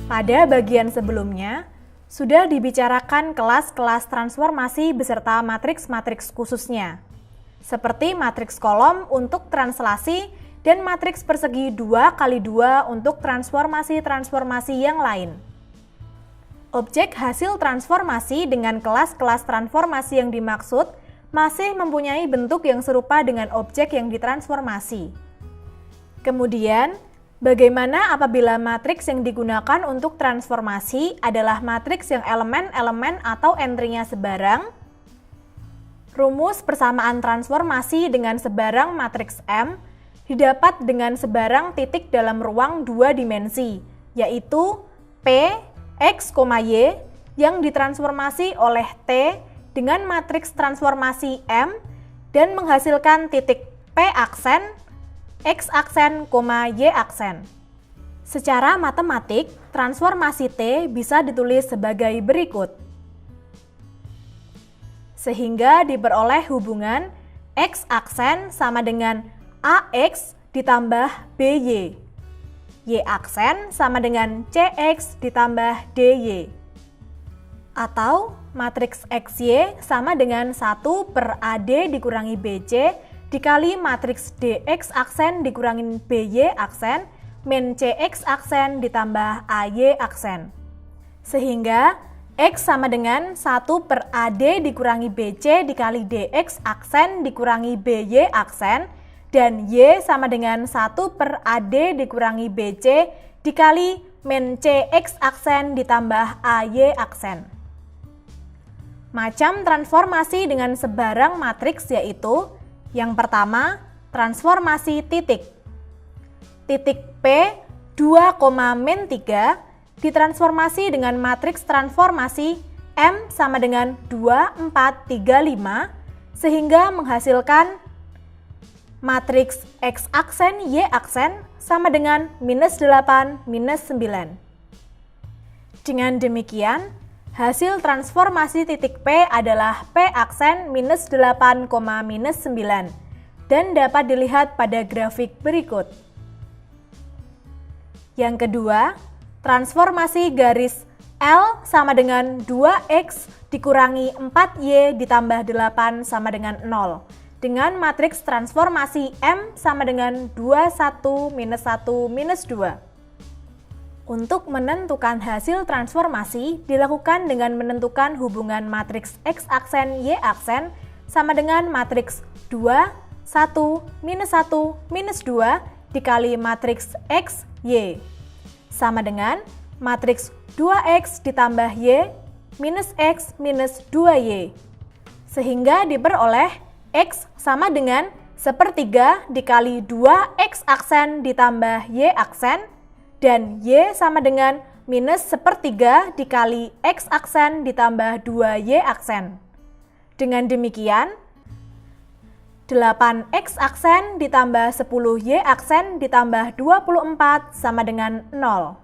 Pada bagian sebelumnya, sudah dibicarakan kelas-kelas transformasi beserta matriks-matriks khususnya, seperti matriks kolom untuk translasi dan matriks persegi 2x2 untuk transformasi-transformasi yang lain. Objek hasil transformasi dengan kelas-kelas transformasi yang dimaksud masih mempunyai bentuk yang serupa dengan objek yang ditransformasi. Kemudian, bagaimana apabila matriks yang digunakan untuk transformasi adalah matriks yang elemen-elemen atau entry-nya sebarang? Rumus persamaan transformasi dengan sebarang matriks M didapat dengan sebarang titik dalam ruang 2 dimensi, yaitu P, X, Y yang ditransformasi oleh T dengan matriks transformasi M dan menghasilkan titik P aksen, X aksen, Y aksen. Secara matematik, transformasi T bisa ditulis sebagai berikut. Sehingga diperoleh hubungan X aksen sama dengan AX ditambah BY. Y aksen sama dengan CX ditambah DY. Atau matriks XY sama dengan 1 per AD dikurangi BC dikali matriks DX aksen dikurangi BY aksen min CX aksen ditambah AY aksen. Sehingga X sama dengan 1 per AD dikurangi BC dikali DX aksen dikurangi BY aksen dan Y sama dengan 1 per AD dikurangi BC dikali min CX aksen ditambah AY aksen. Macam transformasi dengan sebarang matriks yaitu yang pertama, transformasi titik. Titik P 2,-3 ditransformasi dengan matriks transformasi M sama dengan 2, 4, 3, 5 sehingga menghasilkan matriks X aksen Y aksen sama dengan -8, -9. Dengan demikian, hasil transformasi titik P adalah P aksen -8, -9 dan dapat dilihat pada grafik berikut. Yang kedua, transformasi garis L sama dengan 2X dikurangi 4Y ditambah 8 sama dengan 0 dengan matriks transformasi M sama dengan 2, 1, -1, -2. Untuk menentukan hasil transformasi dilakukan dengan menentukan hubungan matriks X aksen Y aksen sama dengan matriks 2, 1, -1, -2 dikali matriks X, Y sama dengan matriks 2X ditambah Y minus X minus 2Y sehingga diperoleh X sama dengan 1/3 dikali 2X aksen ditambah Y aksen dan Y sama dengan -1/3 dikali X aksen ditambah 2Y aksen. Dengan demikian, 8X aksen ditambah 10Y aksen ditambah 24 sama dengan 0.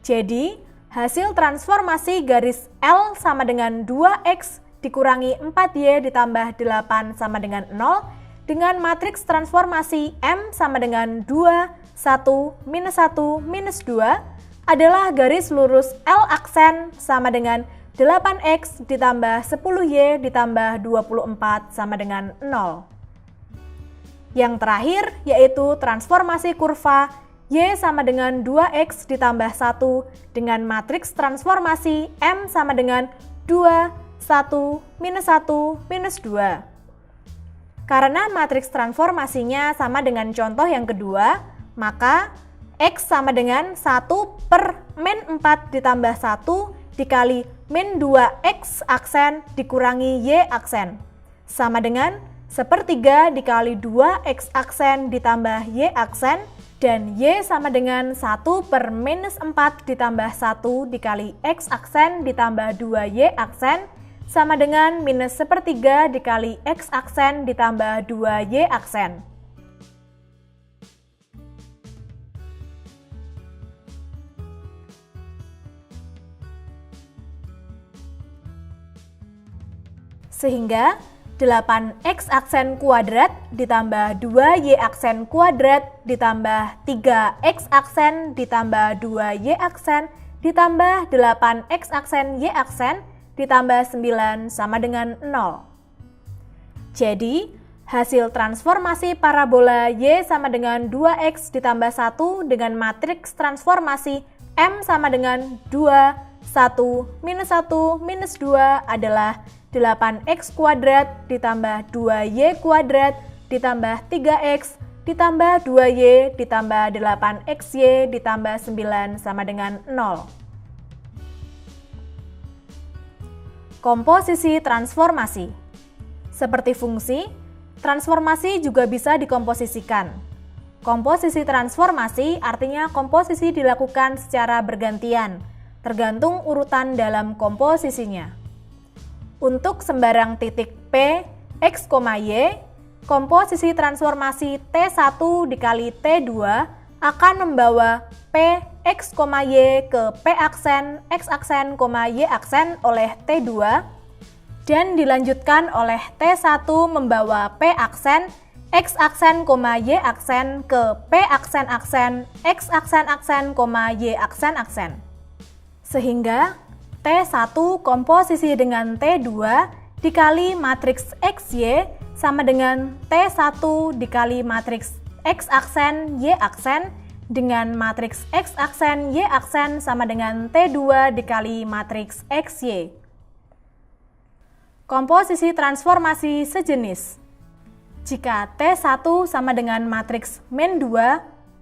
Jadi, hasil transformasi garis L sama dengan 2X dikurangi 4Y ditambah 8 sama dengan 0 dengan matriks transformasi M sama dengan 2, 1, -1, -2 adalah garis lurus L aksen sama dengan 8X ditambah 10Y ditambah 24 sama dengan 0. Yang terakhir yaitu transformasi kurva Y sama dengan 2X ditambah 1 dengan matriks transformasi M sama dengan 2, 1, -1, -2. Karena matriks transformasinya sama dengan contoh yang kedua, maka X sama dengan 1 per -4 ditambah 1 dikali -2X aksen dikurangi Y aksen sama dengan 1/3 dikali 2X aksen ditambah Y aksen dan Y sama dengan 1 per -4 ditambah 1 dikali X aksen ditambah 2Y aksen sama dengan -1/3 dikali X aksen ditambah 2Y aksen. Sehingga 8x aksen kuadrat ditambah 2y aksen kuadrat ditambah 3x aksen ditambah 2y aksen ditambah 8x aksen y aksen ditambah 9 sama dengan 0. Jadi, hasil transformasi parabola y sama dengan 2x ditambah 1 dengan matriks transformasi m sama dengan 2, 1, minus 2 adalah 8x kuadrat ditambah 2y kuadrat ditambah 3x ditambah 2y ditambah 8xy ditambah 9 sama dengan 0. Komposisi transformasi. Seperti fungsi, transformasi juga bisa dikomposisikan. Komposisi transformasi artinya komposisi dilakukan secara bergantian, tergantung urutan dalam komposisinya. Untuk sembarang titik P, X, Y, komposisi transformasi T1 dikali T2 akan membawa P, X, Y ke P aksen, X aksen, Y aksen oleh T2 dan dilanjutkan oleh T1 membawa P aksen, X aksen, Y aksen ke P aksen-aksen, X aksen-aksen, Y aksen-aksen. Sehingga T1 komposisi dengan T2 dikali matriks XY sama dengan T1 dikali matriks X aksen Y aksen dengan matriks X aksen Y aksen sama dengan T2 dikali matriks XY. Komposisi transformasi sejenis. Jika T1 sama dengan matriks min 2,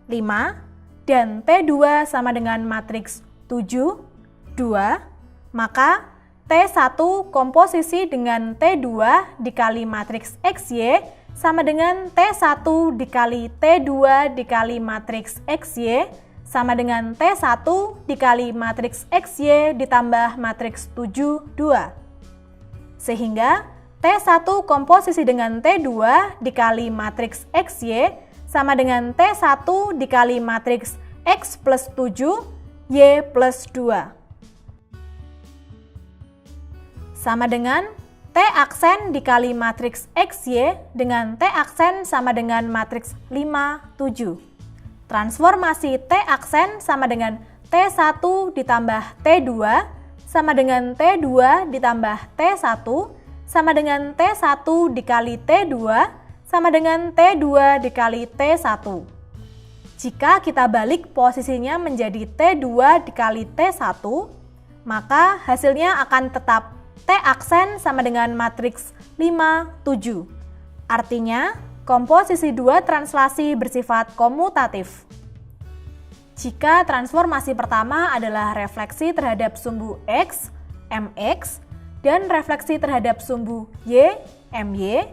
5 dan T2 sama dengan matriks 7, 2, maka T1 komposisi dengan T2 dikali matriks XY sama dengan T1 dikali T2 dikali matriks XY sama dengan T1 dikali matriks XY ditambah matriks 7, 2. Sehingga T1 komposisi dengan T2 dikali matriks XY sama dengan T1 dikali matriks X plus 7, Y plus 2. Sama dengan T aksen dikali matriks XY dengan T aksen sama dengan matriks 5, 7. Transformasi T aksen sama dengan T1 ditambah T2 sama dengan T2 ditambah T1 sama dengan T1 dikali T2 sama dengan T2 dikali T1. Jika kita balik posisinya menjadi T2 dikali T1, maka hasilnya akan tetap T aksen sama dengan matriks 5, 7. Artinya, komposisi dua translasi bersifat komutatif. Jika transformasi pertama adalah refleksi terhadap sumbu X, Mx, dan refleksi terhadap sumbu Y, My,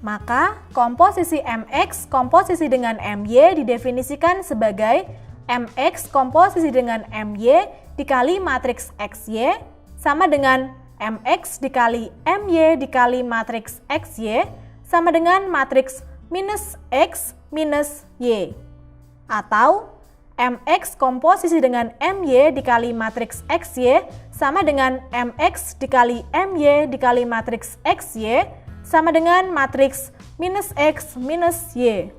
maka komposisi Mx komposisi dengan My didefinisikan sebagai Mx komposisi dengan My dikali matriks Xy sama dengan Mx dikali My dikali matriks Xy sama dengan matriks minus X minus Y. Atau Mx komposisi dengan My dikali matriks Xy sama dengan Mx dikali My dikali matriks Xy sama dengan matriks minus X minus Y.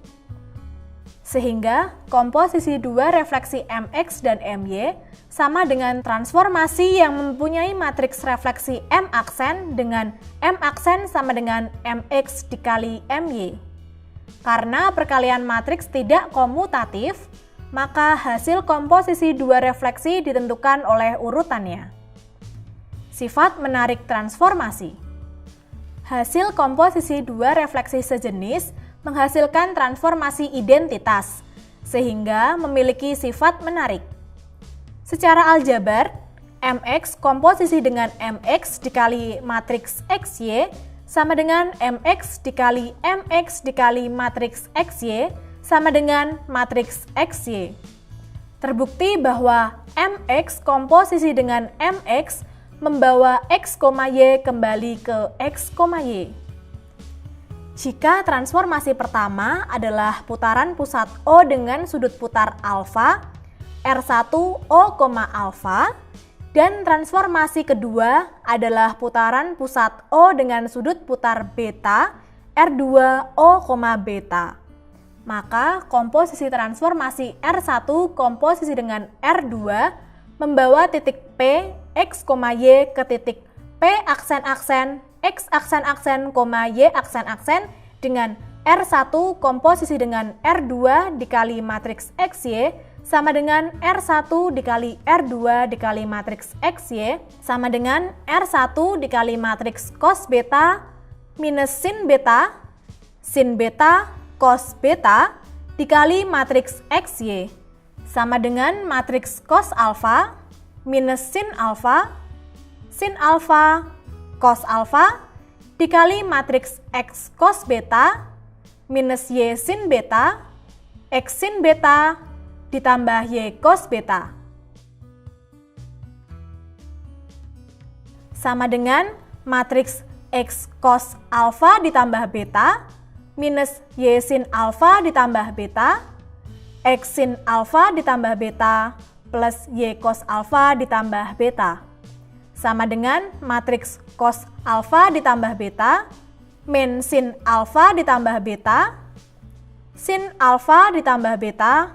Sehingga komposisi dua refleksi Mx dan My sama dengan transformasi yang mempunyai matriks refleksi M aksen dengan M aksen sama dengan Mx dikali My. Karena perkalian matriks tidak komutatif, maka hasil komposisi dua refleksi ditentukan oleh urutannya. Sifat menarik transformasi. Hasil komposisi dua refleksi sejenis menghasilkan transformasi identitas, sehingga memiliki sifat menarik. Secara aljabar, Mx komposisi dengan Mx dikali matriks Xy sama dengan Mx dikali Mx dikali matriks Xy sama dengan matriks Xy. Terbukti bahwa Mx komposisi dengan Mx membawa X, Y kembali ke X, Y. Jika transformasi pertama adalah putaran pusat O dengan sudut putar alfa, R1 O, alfa, Dan transformasi kedua adalah putaran pusat O dengan sudut putar beta R2O, beta. Maka komposisi transformasi R1 komposisi dengan R2 membawa titik P, X, Y ke titik P aksen-aksen, X aksen-aksen, Y aksen-aksen dengan R1 komposisi dengan R2 dikali matriks XY sama dengan R1 dikali R2 dikali matriks XY sama dengan R1 dikali matriks cos beta minus sin beta, cos beta dikali matriks XY sama dengan matriks cos alfa minus sin alfa, cos alfa dikali matriks X cos beta minus Y sin beta, X sin beta ditambah Y cos beta. Sama dengan matriks X cos alfa ditambah beta minus Y sin alfa ditambah beta, X sin alfa ditambah beta plus Y cos alfa ditambah beta. Sama dengan matriks cos alfa ditambah beta min sin alfa ditambah beta, sin alfa ditambah beta,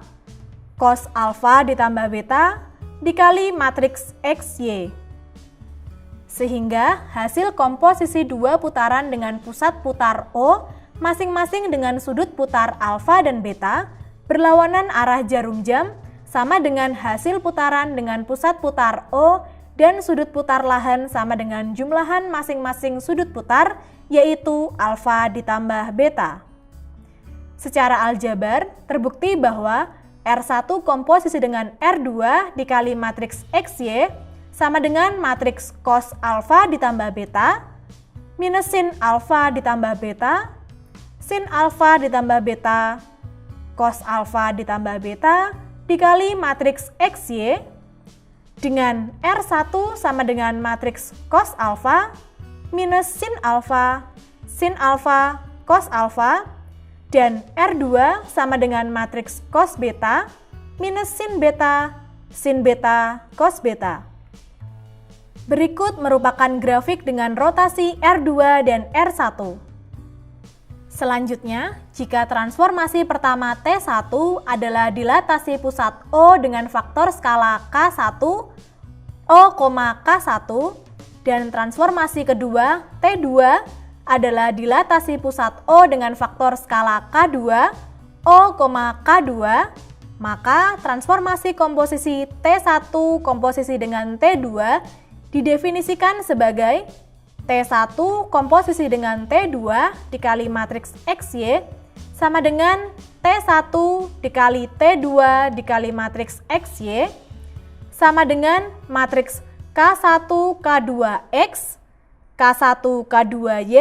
cos alfa ditambah beta dikali matriks XY. Sehingga hasil komposisi dua putaran dengan pusat putar O masing-masing dengan sudut putar alfa dan beta berlawanan arah jarum jam sama dengan hasil putaran dengan pusat putar O dan sudut putar lahan sama dengan jumlahan masing-masing sudut putar yaitu alfa ditambah beta. Secara aljabar terbukti bahwa R1 komposisi dengan R2 dikali matriks XY sama dengan matriks cos alfa ditambah beta minus sin alfa ditambah beta, sin alfa ditambah beta, cos alfa ditambah beta dikali matriks XY dengan R1 sama dengan matriks cos alfa minus sin alfa, cos alfa dan R2 sama dengan matriks cos beta minus sin beta, cos beta. Berikut merupakan grafik dengan rotasi R2 dan R1. Selanjutnya, jika transformasi pertama T1 adalah dilatasi pusat O dengan faktor skala K1, O, K1, dan transformasi kedua T2 adalah dilatasi pusat O dengan faktor skala K2, O, K2, maka transformasi komposisi T1 komposisi dengan T2 didefinisikan sebagai T1 komposisi dengan T2 dikali matriks XY sama dengan T1 dikali T2 dikali matriks XY sama dengan matriks K1 K2X, K1 K2Y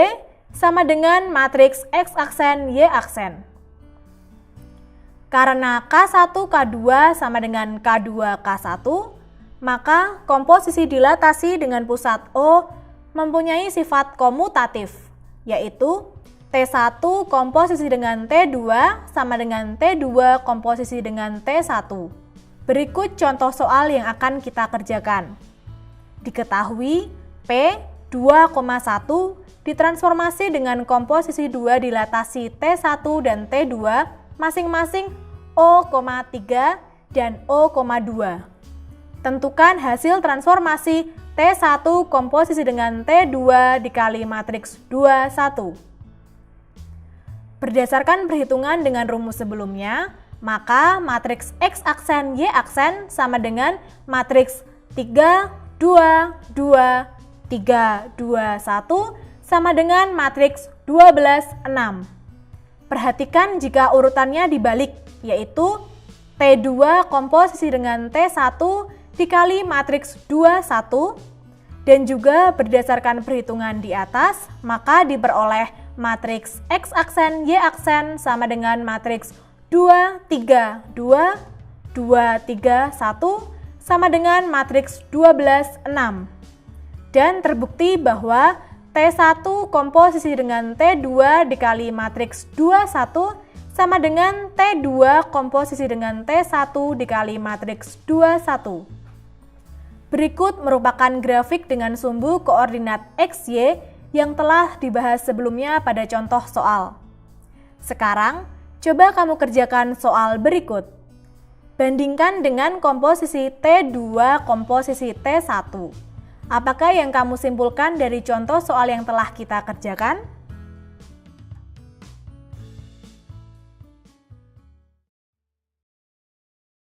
sama dengan matriks X aksen Y aksen. Karena K1 K2 sama dengan K2 K1, maka komposisi dilatasi dengan pusat O mempunyai sifat komutatif, yaitu T1 komposisi dengan T2 sama dengan T2 komposisi dengan T1. Berikut contoh soal yang akan kita kerjakan. Diketahui P 2,1 ditransformasi dengan komposisi 2 dilatasi T1 dan T2 masing-masing O,3 dan O,2. Tentukan hasil transformasi T1 komposisi dengan T2 dikali matriks 21. Berdasarkan perhitungan dengan rumus sebelumnya, maka matriks X aksen Y aksen sama dengan matriks 3, 2, 2, 3, 2, 1 sama dengan matriks 12, 6. Perhatikan jika urutannya dibalik, yaitu T2 komposisi dengan T1 dikali matriks 21 dan juga berdasarkan perhitungan di atas, maka diperoleh matriks X aksen Y aksen sama dengan matriks 2, 3, 2, 2, 3, 1 sama dengan matriks 12, 6. Dan terbukti bahwa T1 komposisi dengan T2 dikali matriks 21 sama dengan T2 komposisi dengan T1 dikali matriks 21. Berikut merupakan grafik dengan sumbu koordinat X, Y yang telah dibahas sebelumnya pada contoh soal. Sekarang, coba kamu kerjakan soal berikut. Bandingkan dengan komposisi T2 komposisi T1. Apakah yang kamu simpulkan dari contoh soal yang telah kita kerjakan?